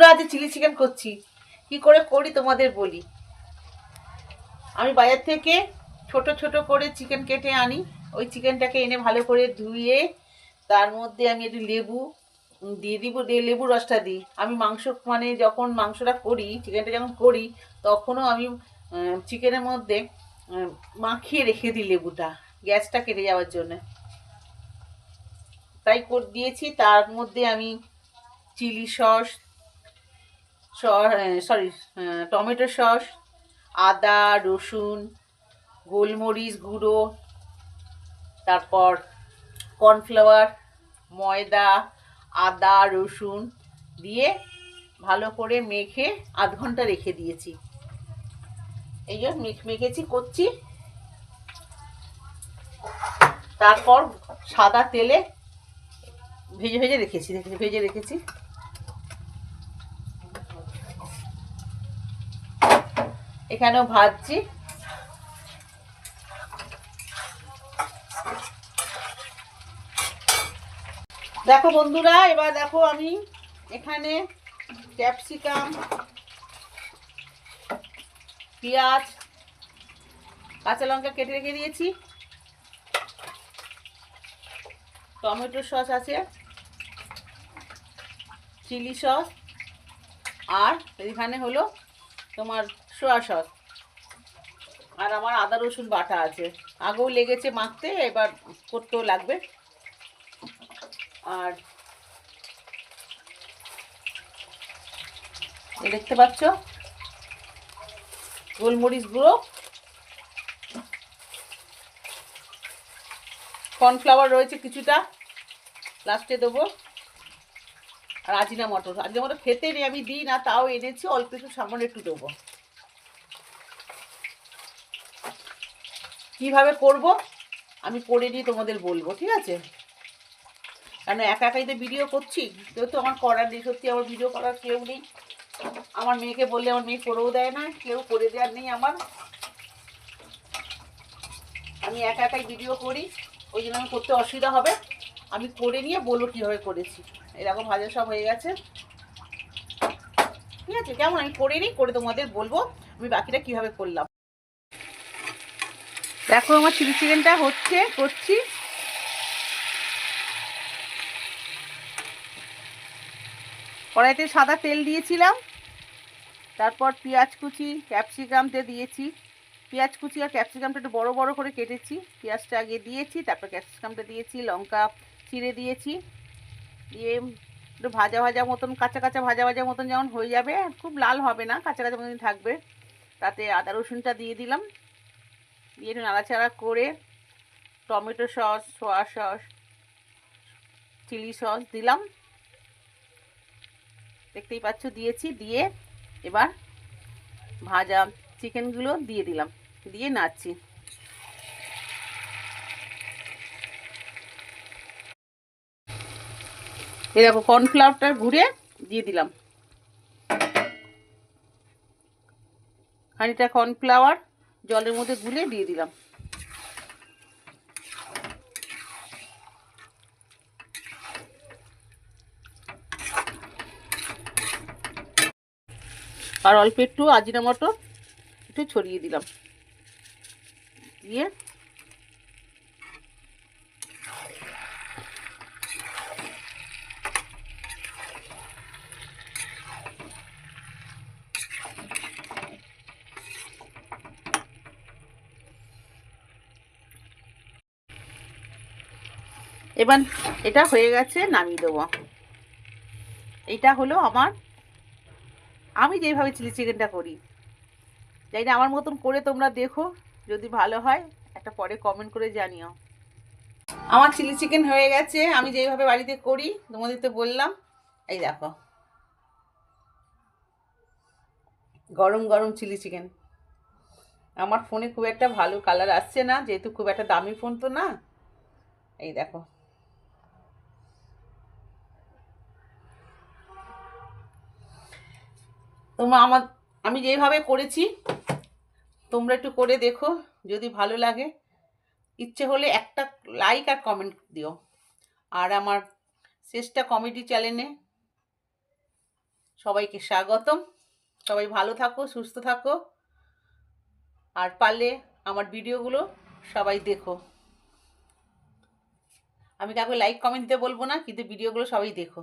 আজ chilli chicken করছি। কি করে করি তোমাদের বলি। আমি বাজার থেকে ছোট ছোট করে চিকেন কেটে আনি। ওই চিকেনটাকে এনে ভালো করে ধুয়ে তার মধ্যে আমি একটু লেবু দিয়ে দিব, দিয়ে লেবু রসটা দিই। আমি মাংস মানে যখন মাংসটা করি, চিকেনটা যখন করি, তখনও আমি চিকেনের মধ্যে মাখিয়ে রেখে দিই লেবুটা, গ্যাসটা কেটে যাওয়ার জন্য। তাই দিয়েছি। তার মধ্যে আমি chilli sauce, sorry tomato sauce, আদা রসুন, গোলমরিচ গুঁড়ো, তারপর কর্নফ্লাওয়ার, ময়দা, আদা রসুন দিয়ে ভালো করে মেখে আধ ঘন্টা রেখে দিয়েছি। এই যে মেখেছি করছি। তারপর সাদা তেলে ভেজে রেখেছি। এখানেও ভাজছি। দেখো বন্ধুরা, এবার দেখো আমি এখানে ক্যাপসিকাম, পেঁয়াজ, কাঁচা লঙ্কা কেটে রেখে দিয়েছি। টমেটো সস আছে, চিলি সস, আর এখানে হলো তোমার সোয়া সস, আর আমার আদা রসুন বাটা আছে। আগেও লেগেছে মাখতে, এবার করতেও লাগবে। আর দেখতে পাচ্ছ গোলমরিচ গুঁড়ো, কর্নফ্লাওয়ার রয়েছে কিছুটা, লাস্টে দেবো। আর আজিনা মটর খেতে নেই, আমি দিই না, তাও এনেছি, অল্প একটু সামান্য একটু দেবো। কিভাবে করব আমি করে নিয়ে তোমাদের বলবো, ঠিক আছে? কারণ একা একাই তো ভিডিও করছি, কেউ তো আমার করার নেই, সত্যি আমার ভিডিও করার কেউ নেই। আমার মেয়েকে বললে আমার মেয়ে করেও দেয় না, কেউ করে দেওয়ার নেই আমার। আমি একা একাই ভিডিও করি, ওই জন্য আমি করতে অসুবিধা হবে। আমি করে নিয়ে বলবো কীভাবে করেছি। এরকম ভাজা সব হয়ে গেছে, ঠিক আছে? কেমন আমি করে নিই, করে তোমাদের বলবো আমি বাকিটা কীভাবে করলাম। দেখো আমার চিলি চিকেনটা করছি। কড়াইতে সাদা তেল দিয়েছিলাম, তারপর পেঁয়াজ কুচি, ক্যাপসিকামটা দিয়েছি। পেঁয়াজ কুচি আর ক্যাপসিকামটা একটু বড় বড় করে কেটেছি, পেঁয়াজটা আগে দিয়েছি, তারপর ক্যাপসিকামটা দিয়েছি, লঙ্কা চিড়ে দিয়েছি। দিয়ে একটু ভাজা ভাজা মতন, কাঁচা কাঁচা ভাজা ভাজা মতন যেমন হয়ে যাবে, খুব লাল হবে না, কাঁচা কাঁচা মতন থাকবে, তাতে আদা রসুনটা দিয়ে দিলাম। দিয়ে একটু নাড়াচাড়া করে tomato sauce, soya sauce, chilli sauce দিলাম, দেখতেই পাচ্ছ দিয়েছি। দিয়ে এবার ভাজা চিকেনগুলো দিয়ে দিলাম, দিয়ে নাড়ছি। এই দেখো কর্নফ্লাওয়ারটা ঘুরে দিয়ে দিলাম, খানিকটা কর্নফ্লাওয়ার জলের মধ্যে গুলে দিয়ে দিলাম। আর অল্প একটু আজিনা মটর একটু ছড়িয়ে দিলাম। দিয়ে এবার এটা হয়ে গেছে, নামিয়ে দেবো। এইটা হলো আমি যেভাবে চিলি চিকেনটা করি। জানি না, আমার মতন করে তোমরা দেখো, যদি ভালো হয় একটা পরে কমেন্ট করে জানিও। আমার চিলি চিকেন হয়ে গেছে, আমি যেভাবে বাড়িতে করি তোমাদের তো বললাম। এই দেখো গরম গরম চিলি চিকেন। আমার ফোনে খুব একটা ভালো কালার আসছে না, যেহেতু খুব একটা দামি ফোন তো না। এই দেখো আমি যেভাবে করেছি তোমরা একটু করে দেখো, যদি ভালো লাগে ইচ্ছে হলে একটা লাইক আর কমেন্ট দিও। আর আমার চেষ্টা কমেডি চ্যানেলে সবাইকে স্বাগতম। সবাই ভালো থাকো, সুস্থ থাকো, আর পারলে আমার ভিডিওগুলো সবাই দেখো। আমি কাউকে লাইক কমেন্ট দিতে বলবো না, কিন্তু ভিডিওগুলো সবাই দেখো।